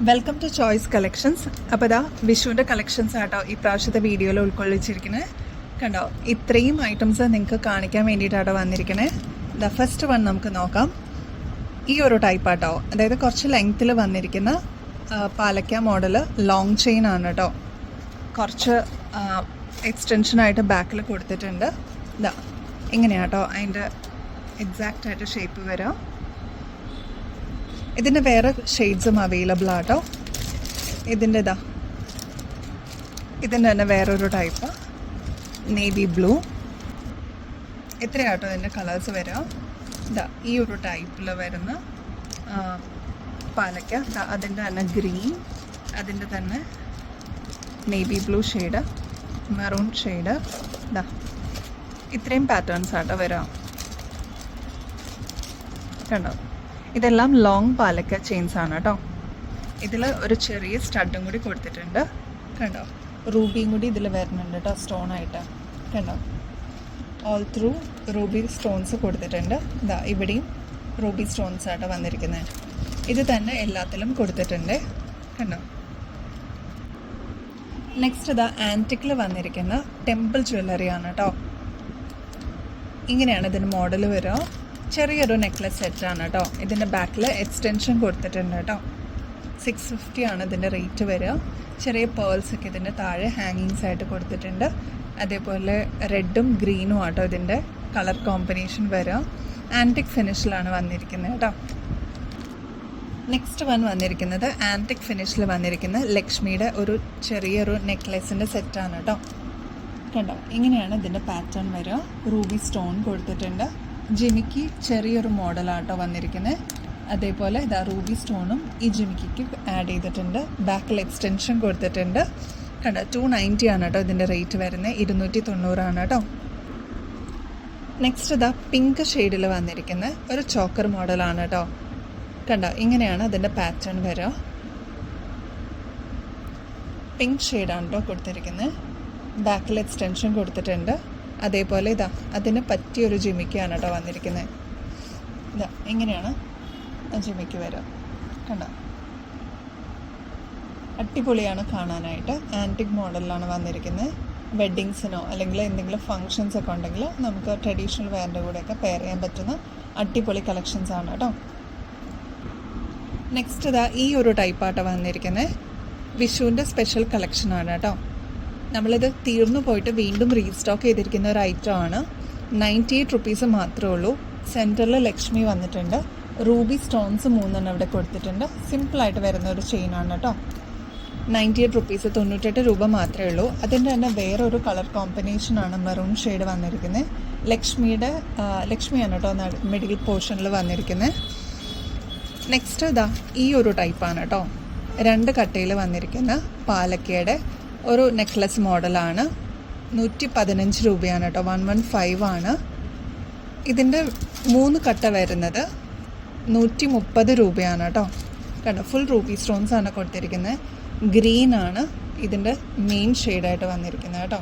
Welcome to choice collections. അപ്പോൾ ഇതാ വിഷുവിൻ്റെ collections ആട്ടോ ഈ പ്രാവശ്യത്തെ വീഡിയോയിൽ ഉൾക്കൊള്ളിച്ചിരിക്കുന്നത്. കണ്ടോ, ഇത്രയും ഐറ്റംസ് നിങ്ങൾക്ക് കാണിക്കാൻ വേണ്ടിയിട്ടാട്ടോ വന്നിരിക്കണേ. ദ ഫസ്റ്റ് വൺ നമുക്ക് നോക്കാം. ഈ ഒരു ടൈപ്പ് ആട്ടോ, അതായത് കുറച്ച് ലെങ്ത്തിൽ വന്നിരിക്കുന്ന പാലക്ക മോഡൽ ലോങ് ചെയിൻ ആണ് കേട്ടോ. കുറച്ച് എക്സ്റ്റൻഷനായിട്ട് ബാക്കിൽ കൊടുത്തിട്ടുണ്ട്. ഇതാ ഇങ്ങനെയാട്ടോ അതിൻ്റെ എക്സാക്റ്റായിട്ട് ഷേപ്പ് വരാം. ഇതിൻ്റെ വേറെ ഷെയ്ഡ്സും അവൈലബിൾ ആട്ടോ. ഇതിൻ്റെ ഇതിൻ്റെ തന്നെ വേറൊരു ടൈപ്പ് നേവി ബ്ലൂ. എത്രയാട്ടോ ഇതിൻ്റെ കളേഴ്സ് വരാം. ഈ ഒരു ടൈപ്പിൽ വരുന്ന പാലക്ക, അതിൻ്റെ തന്നെ ഗ്രീൻ, അതിൻ്റെ തന്നെ navy blue shade, maroon shade. ഇത്രയും പാറ്റേൺസ് ആട്ടോ വരാം. കണ്ടോ, ഇതെല്ലാം ലോങ് പാലക്ക ചെയിൻസ് ആണ് കേട്ടോ. ഇതിൽ ഒരു ചെറിയ സ്റ്റഡും കൂടി കൊടുത്തിട്ടുണ്ട്. കണ്ടോ, റൂബിയും കൂടി ഇതിൽ വരുന്നുണ്ട് കേട്ടോ, സ്റ്റോണായിട്ട്. കണ്ടോ, ഓൾ ത്രൂ റൂബി സ്റ്റോൺസ് കൊടുത്തിട്ടുണ്ട്. ഇവിടെയും റൂബി സ്റ്റോൺസ് ആട്ടോ വന്നിരിക്കുന്നത്. ഇത് തന്നെ എല്ലാത്തിലും കൊടുത്തിട്ടുണ്ട്. കണ്ടോ, നെക്സ്റ്റ് ആൻറ്റിക്കിൽ വന്നിരിക്കുന്ന ടെമ്പിൾ ജ്വല്ലറി ആണ് കേട്ടോ. ഇങ്ങനെയാണ് ഇതിന് മോഡൽ വരിക. ചെറിയൊരു നെക്ലസ് സെറ്റാണ് കേട്ടോ. ഇതിൻ്റെ ബാക്കിൽ എക്സ്റ്റൻഷൻ കൊടുത്തിട്ടുണ്ട് കേട്ടോ. 650 ആണ് ഇതിൻ്റെ റേറ്റ് വരിക. ചെറിയ പേൾസൊക്കെ ഇതിൻ്റെ താഴെ ഹാങ്ങിങ്സ് ആയിട്ട് കൊടുത്തിട്ടുണ്ട്. അതേപോലെ റെഡും ഗ്രീനും ആട്ടോ ഇതിൻ്റെ കളർ കോമ്പിനേഷൻ വരിക. ആൻറ്റിക് ഫിനിഷിലാണ് വന്നിരിക്കുന്നത് കേട്ടോ. നെക്സ്റ്റ് വന്നിരിക്കുന്നത് ആൻറ്റിക് ഫിനിഷിൽ വന്നിരിക്കുന്ന ലക്ഷ്മിയുടെ ഒരു ചെറിയൊരു നെക്ലസിൻ്റെ സെറ്റാണ് കേട്ടോ. കണ്ടോ, ഇങ്ങനെയാണ് ഇതിൻ്റെ പാറ്റേൺ വരിക. റൂബി സ്റ്റോൺ കൊടുത്തിട്ടുണ്ട്. ജിമിക്ക് ചെറിയൊരു മോഡലാട്ടോ വന്നിരിക്കുന്നത്. അതേപോലെ റൂബി സ്റ്റോണും ഈ ജിമിക്ക് ആഡ് ചെയ്തിട്ടുണ്ട്. ബാക്കിൽ എക്സ്റ്റൻഷൻ കൊടുത്തിട്ടുണ്ട്. കണ്ടോ, 290 ആണ് കേട്ടോ ഇതിൻ്റെ റേറ്റ് വരുന്നത്. 290 ആണ് കേട്ടോ. നെക്സ്റ്റ് പിങ്ക് ഷെയ്ഡിൽ വന്നിരിക്കുന്ന ഒരു ചോക്കർ മോഡലാണ് കേട്ടോ. കണ്ടോ, ഇങ്ങനെയാണ് അതിൻ്റെ പാറ്റേൺ വരിക. പിങ്ക് ഷെയ്ഡാണ് കേട്ടോ കൊടുത്തിരിക്കുന്നത്. ബാക്കിൽ എക്സ്റ്റൻഷൻ കൊടുത്തിട്ടുണ്ട്. അതേപോലെ അതിന് പറ്റിയൊരു ജിമിക്കാണ് കേട്ടോ വന്നിരിക്കുന്നത്. ഇങ്ങനെയാണ് ജിമിക്ക് വരിക. കണ്ടോ, അടിപൊളിയാണ് കാണാനായിട്ട്. ആൻറ്റിക് മോഡലിലാണ് വന്നിരിക്കുന്നത്. വെഡ്ഡിങ്സിനോ അല്ലെങ്കിൽ എന്തെങ്കിലും ഫങ്ഷൻസ് ഒക്കെ ഉണ്ടെങ്കിൽ നമുക്ക് ട്രഡീഷണൽ വെയറിൻ്റെ കൂടെയൊക്കെ പെയർ ചെയ്യാൻ പറ്റുന്ന അടിപൊളി കളക്ഷൻസ് ആണ് കേട്ടോ. നെക്സ്റ്റ് ഈ ഒരു ടൈപ്പാട്ടോ വന്നിരിക്കുന്നത്. വിഷുവിൻ്റെ സ്പെഷ്യൽ കളക്ഷനാണ് കേട്ടോ. നമ്മളിത് തീർന്നു പോയിട്ട് വീണ്ടും റീസ്റ്റോക്ക് ചെയ്തിരിക്കുന്ന ഒരു ഐറ്റമാണ്. 98 റുപ്പീസ് മാത്രമേ ഉള്ളൂ. സെൻറ്ററിൽ ലക്ഷ്മി വന്നിട്ടുണ്ട്. റൂബി സ്റ്റോൺസ് 3 ഇവിടെ കൊടുത്തിട്ടുണ്ട്. സിമ്പിളായിട്ട് വരുന്ന ഒരു ചെയിനാണ് കേട്ടോ. 98 റുപ്പീസ്, 98 രൂപ മാത്രമേ ഉള്ളൂ. അതിൻ്റെ തന്നെ വേറൊരു കളർ കോമ്പിനേഷനാണ് മെറൂൺ ഷെയ്ഡ് വന്നിരിക്കുന്നത്. ലക്ഷ്മിയാണ് കേട്ടോ മിഡിൽ പോർഷനിൽ വന്നിരിക്കുന്നത്. നെക്സ്റ്റ് ഈ ഒരു ടൈപ്പാണ് കേട്ടോ. 2 കട്ടയിൽ വന്നിരിക്കുന്ന പാലക്കയുടെ ഒരു നെക്ലസ് മോഡലാണ്. 115 രൂപയാണ് കേട്ടോ. 115 ആണ്. ഇതിൻ്റെ 3 കട്ട വരുന്നത് 130 രൂപയാണ് കേട്ടോ. കണ്ടോ, ഫുൾ റൂബി സ്റ്റോൺസ് ആണ് കൊടുത്തിരിക്കുന്നത്. ഗ്രീൻ ആണ് ഇതിൻ്റെ മെയിൻ ഷെയ്ഡായിട്ട് വന്നിരിക്കുന്നത് കേട്ടോ.